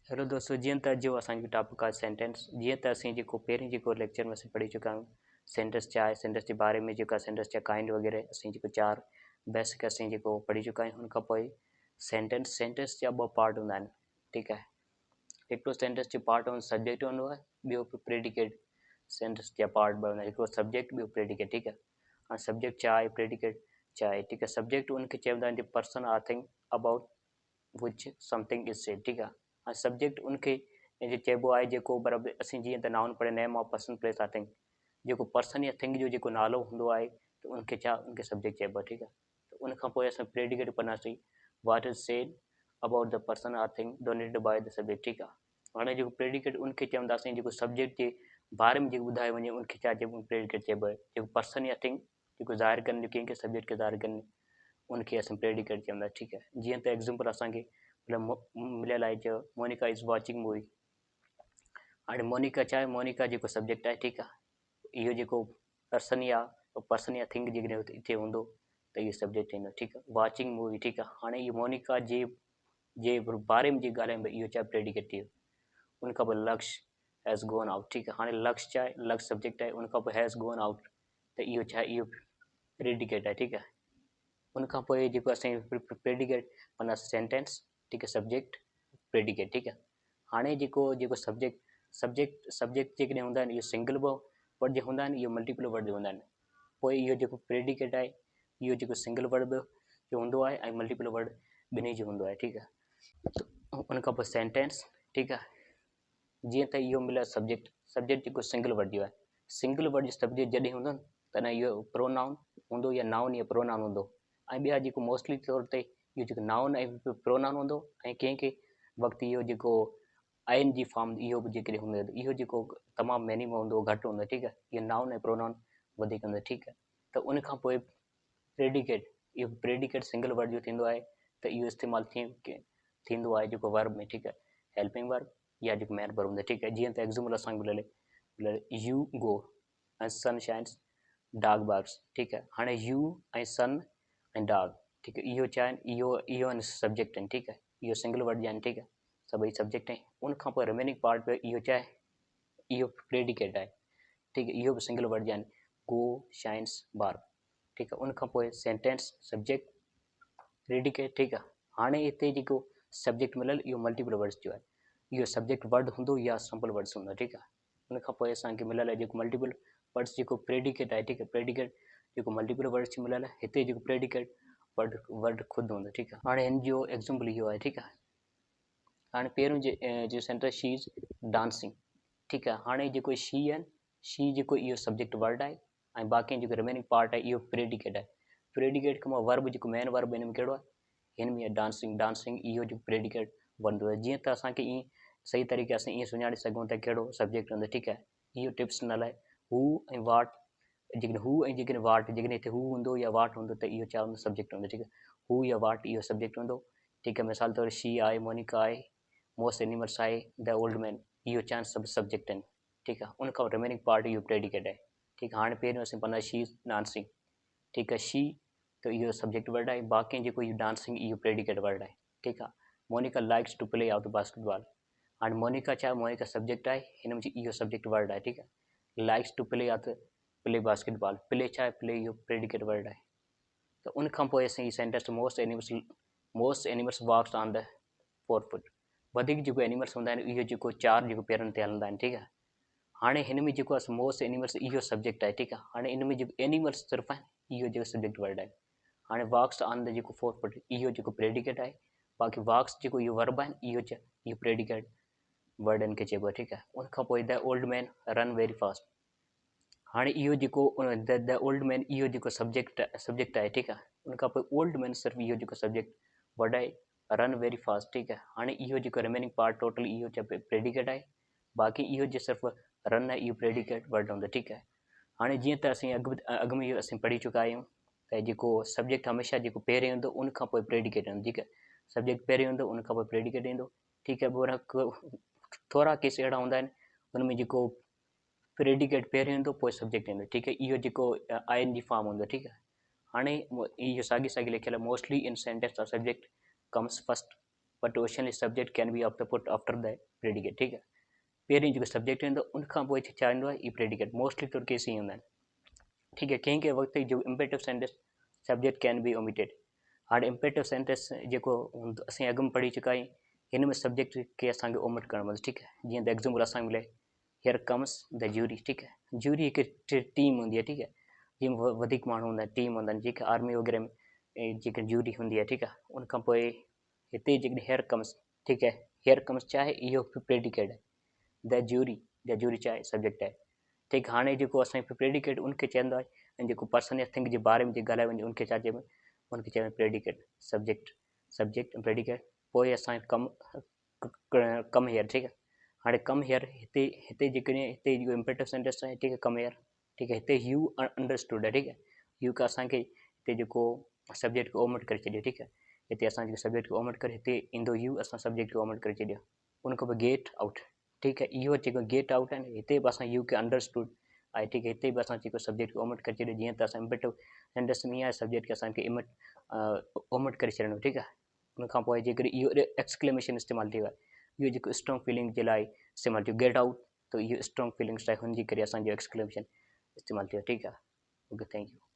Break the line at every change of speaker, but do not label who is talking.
Hello दोस्तों, जीअं त अॼु असांजो टॉपिक आहे सेंटेंस। जीअं त असीं जेको पहिरीं जेको लेक्चर में असीं पढ़ी चुका आहियूं सेंटेंस छा आहे, सेंटेंस जे बारे में जेका सेंटेंस जा काइंड वग़ैरह असीं जेको चार बेसिक असीं जेको पढ़ी चुका आहियूं। हुन खां पोइ सेंटेंस जा ॿ पार्ट हूंदा आहिनि, ठीकु आहे। हिकिड़ो सेंटेंस जो पार्ट हूंदो सब्जेक्ट हूंदो आहे, ॿियो प्रेडिकेट। सेंटेंस जा पार्ट ॿ हूंदा आहिनि, हिकिड़ो सब्जेक्ट ॿियो प्रेडिकेट, ठीकु आहे। हाणे सब्जेक्ट छा आहे, प्रेडिकेट छा आहे, ठीकु आहे। सब्जेक्ट उनखे चवंदा आहिनि person or thing about which something is said, ठीकु आहे। हाणे सब्जेक्ट उनखे चइबो आहे जेको बराबरि असीं जीअं त नाउन पढ़े name of person place or thing, जेको पर्सन या थिंग जो जेको नालो हूंदो आहे त उनखे छा, उनखे सब्जेक्ट चइबो आहे, ठीकु आहे। त उनखां पोइ असां प्रेडिकेट पढ़ंदासीं, what is said about the person or thing denoted by the subject, ठीकु आहे। हाणे जेको प्रेडिकेट उनखे चवंदासीं जेको सब्जेक्ट जे बारे में जेको ॿुधाए वञे उनखे छा चइबो, प्रेडिकेट चइबो आहे। जेको पर्सन या थिंग जेको ज़ाहिर कनि, कंहिंखे सब्जेक्ट खे ज़ाहिर कनि, उनखे असां प्रेडिकेट चवंदा, ठीकु आहे। जीअं त एग्ज़ाम्पल असांखे मिलियल आहे, चयो मोनिका इज़ वॉचिंग मूवी। हाणे मोनिका छा आहे, मोनिका जेको सब्जेक्ट आहे, ठीकु आहे। इहो जेको पर्सन या थिंग जेकॾहिं हिते हूंदो त इहो सब्जेक्ट थींदो, ठीकु आहे। वॉचिंग मूवी, ठीकु आहे। हाणे इहो मोनिका जे बारे में जे ॻाल्हायूं भई इहो छा प्रेडिकेट थी वियो। उनखां पोइ लक्ष्य हैज़ गोन आउट, ठीकु आहे। हाणे लक्ष्य छा आहे, लक्ष्य सब्जेक्ट आहे, उनखां पोइ हैज़ गोन आउट त इहो छा आहे, इहो प्रेडिकेट आहे, ठीकु आहे। उनखां पोइ जेको असां प्रेडिकेट माना सेंटेंस, ठीकु आहे, सब्जेक्ट प्रेडिकेट, ठीकु आहे। हाणे जेको सब्जेक्ट जेकॾहिं हूंदा आहिनि इहो सिंगल वर्ड जे हूंदा आहिनि, इहो मल्टीपल वर्ड जो हूंदा आहिनि। पोइ इहो जेको प्रेडिकेट आहे इहो जेको सिंगल वर्ड जो हूंदो आहे ऐं मल्टीपल वर्ड ॿिन्ही जो हूंदो आहे, ठीकु आहे। उनखां पोइ सेंटेंस, ठीकु आहे। जीअं त इहो मिलियो सब्जेक्ट जेको सिंगल वर्ड जो आहे, सिंगल वर्ड जो सब्जेक्ट जॾहिं हूंदो न तॾहिं इहो प्रोनाउन हूंदो या नाउन या प्रोनाउन हूंदो। ऐं ॿिया जेको मोस्टली तौर ते इहो जेको नाउन ऐं प्रोनाउन हूंदो, ऐं कंहिं वक़्तु इहो जेको आइन जी फॉर्म इहो बि जेकॾहिं हूंदो त इहो जेको तमामु मिनिमम हूंदो, घटि हूंदो, ठीकु आहे। इहो नाउन ऐं प्रोनाउन वधीक हूंदो, ठीकु आहे। त उनखां पोइ प्रेडिकेट, इहो प्रेडिकेट सिंगल वर्ड जो थींदो आहे त इहो इस्तेमालु थींदो आहे जेको वर्ब में, ठीकु आहे। हेल्पिंग वर्ब या जेको मेन वर्ब हूंदो, ठीकु आहे। जीअं त एग्ज़ाम्पल असांखे मिलियल यू गो ऐं सन शाइन्स डॉग बार्क्स, ठीकु आहे। हाणे यू ऐं सन ऐं डॉग, ठीकु आहे, इहो छा आहिनि, इहो आहिनि सब्जेक्ट आहिनि, ठीकु आहे। इहो सिंगल वर्ड जा आहिनि, ठीकु आहे, सभई सब्जेक्ट आहिनि। उनखां पोइ रिमेनिंग पार्ट पे इहो छा आहे, इहो प्रेडिकेट आहे, ठीकु आहे। इहो बि सिंगल वर्ड जा आहिनि, गो शाइन्स बार्क, ठीकु आहे। उनखां पोइ सेंटेंस, सब्जेक्ट प्रेडिकेट, ठीकु आहे। हाणे हिते जेको सब्जेक्ट मिलियल इहो मल्टीपल वर्ड्स जो आहे, इहो सब्जेक्ट वर्ड हूंदो या सिंपल वर्ड्स हूंदो, ठीकु आहे। उनखां पोइ असांखे मिलियल आहे जेको मल्टीपल वर्ड्स जेको प्रेडिकेट आहे, ठीकु आहे। प्रेडिकेट जेको मल्टीपल वर्ड्स मिलियल आहे, हिते जेको प्रेडिकेट वर्ड ख़ुदि हूंदो, ठीकु आहे। हाणे हिन जो एग्ज़ाम्पल इहो आहे, ठीकु आहे। हाणे पहिरियों जो सेंटेंस शी इज़ डांसिंग, ठीकु आहे। हाणे जेको शी आहिनि, शी जेको इहो सब्जेक्ट वर्ड आहे ऐं बाक़ी जेको रिमेनिंग पार्ट आहे इहो प्रेडिकेट आहे। प्रेडिकेट खां वर्ब जेको मेन वर्ब हिन में कहिड़ो आहे, हिन में डांसिंग इहो जो प्रेडिकेट बनंदो आहे। जीअं त असांखे ईअं सही तरीक़े असां ईअं सुञाणे सघूं त कहिड़ो सब्जेक्ट हूंदो, ठीकु आहे। इहो टिप्स न लाइ हू ऐं वाट, जेकॾहिं हू ऐं जेकॾहिं वाट, जेकॾहिं हिते हू हूंदो या वाट हूंदो त इहो छा हूंदो, सब्जेक्ट हूंदो, ठीकु आहे। हू या वाट इहो सब्जेक्ट हूंदो, ठीकु आहे। मिसाल तौरु शी आहे, मोनिका आहे, मोस्ट एनिमल्स आहे, द ओल्ड मैन, इहो छा सभु सब्जेक्ट आहिनि, ठीकु आहे। उनखां रिमेनिंग पार्ट इहो प्रेडिकेट आहे, ठीकु आहे। हाणे पहिरियों असीं पढ़ंदा शी इज़ डांसिंग, ठीकु आहे। शी त इहो सब्जेक्ट वर्ड आहे, बाक़ी जेको इहो डांसिंग इहो प्रेडिकेट वर्ड आहे, ठीकु आहे। Monica likes to play out basketball, हाणे मोनिका छा आहे, मोनिका सब्जेक्ट आहे, हिन में इहो सब्जेक्ट वर्ड आहे, ठीकु आहे। Likes to play basketball, play छा आहे, प्ले इहो प्रेडिकेट वर्ड आहे। त उनखां पोइ असीं sentence most animals walks on the 4 foot, वधीक जेको एनिमल्स हूंदा आहिनि इहो जेको चार जेको पेरनि ते हलंदा आहिनि, ठीकु आहे। हाणे हिन में जेको आहे मोस्ट एनिमल्स इहो सब्जेक्ट आहे, ठीकु आहे। हाणे इन में जेको एनिमल्स सिर्फ़ु आहे इहो जेको सब्जेक्ट वर्ड आहे। हाणे वॉक्स ऑन द जेको 4 फुट इहो जेको प्रेडिकेट आहे, बाक़ी वॉक्स जेको इहो वर्ब आहे इहो प्रेडिकेट वर्ड इनखे चइबो आहे, ठीकु आहे। उनखां पोइ the old man run very fast, हाणे इहो जेको द ओल्ड मैन इहो जेको सब्जेक्ट आहे, ठीकु आहे। उनखां पोइ ओल्ड मैन सिर्फ़ु इहो जेको सब्जेक्ट वर्ड आहे, रन वेरी फास्ट, ठीकु आहे। हाणे इहो जेको रिमेनिंग पार्ट टोटल इहो प्रेडिकेट आहे, बाक़ी इहो जो सिर्फ़ु रन आहे इहो प्रेडिकेट वर्ड हूंदो, ठीकु आहे। हाणे जीअं त असीं अॻु में इहो असीं पढ़ी चुका आहियूं त जेको सब्जेक्ट हमेशह जेको पहिरें हूंदो उनखां पोइ प्रेडिकेट ईंदो, ठीकु आहे। सब्जेक्ट पहिरें हूंदो उनखां पोइ प्रेडिकेट ईंदो, ठीकु आहे। थोरा केस अहिड़ा हूंदा आहिनि उनमें जेको प्रेडिकेट पहिरें हूंदो पोइ सब्जेक्ट ईंदो, ठीकु आहे। इहो जेको आइन जी फॉर्म हूंदो, ठीकु आहे। हाणे इहो साॻी लिखियल आहे, mostly in sentence the subject comes first, but occasionally subject can be of the put after the predicate, ठीक है। पहिरीं जेको सब्जेक्ट हूंदो उनखां पोइ छा ईंदो आहे, ई प्रेडिकेट मोस्टली तौर केस ई हूंदा आहिनि, ठीक है। कंहिं कंहिं वक़्तु जो imperative sentence subject can B omitted. हाणे इम्पेरेटिव सेंटेंस जेको असीं अॻु में पढ़ी चुका आहियूं, हिन में सब्जेक्ट खे असांखे ओमिट करणु पवंदो, ठीक है। जीअं त एग्ज़ाम्पल असांखे मिले हियर कम्स द ज्यूरी, ठीक है। ज्यूरी हिकु टीम हूंदी आहे, ठीक है। जीअं वधीक माण्हू हूंदा आहिनि, टीम हूंदा आहिनि, जेके आर्मी वग़ैरह में जेके ज्यूरी हूंदी आहे, ठीक आहे। उनखां पोइ हिते जेकॾहिं हियर कम्स, ठीक है, हियर कम्स छा आहे, इहो प्रेडिकेट आहे। द ज्यूरी छा आहे, सब्जेक्ट आहे, ठीक। हाणे जेको असांजो प्रेडिकेट उनखे चवंदो आहे, ऐं जेको पर्सन या थिंग जे बारे में जे ॻाल्हाए वञे उनखे छा चइबो, उनखे चइबो प्रेडिकेट। सब्जेक्ट प्रेडिकेट, पोइ असांखे कम हियर, ठीक है। हाणे कम हियर हिते जेकॾहिं हिते जेको इम्पेरेटिव सेंटेंस आहे, ठीक है, कम हियर, ठीक है। हिते यू अंडरस्टूड आहे, ठीक है। यू का असांखे हिते जेको सब्जेक्ट खे ओमिट करे छॾियो, ठीक है। हिते असां जेको सब्जेक्ट खे ओमिट करे हिते ईंदो यू, असां सब्जेक्ट खे ओमिट करे छॾियो। उनखां पोइ गेट आउट, ठीक है। इहो जेको गेट आउट आहे, हिते बि असां यू खे अंडरस्टूड आहे, ठीक है। हिते बि असां जेको सब्जेक्ट खे ओमिट करे छॾियो, जीअं त असां इम्पेरेटिव सेंटेंस में आहे सब्जेक्ट खे असांखे ओमिट करे छॾिणो, ठीक आहे। उनखां पोइ जेकॾहिं इहो एक्सक्लेमेशन इस्तेमालु थी वियो आहे, इहो जेको स्ट्रॉन्ग फीलिंग जे लाइ इस्तेमालु थियो, गेट आउट, त इहो स्ट्रॉन्ग फीलिंग्स आहे, हुनजी करे असांजो एक्सक्लेमेशन इस्तेमालु थियो, ठीक आहे। Okay, thank U.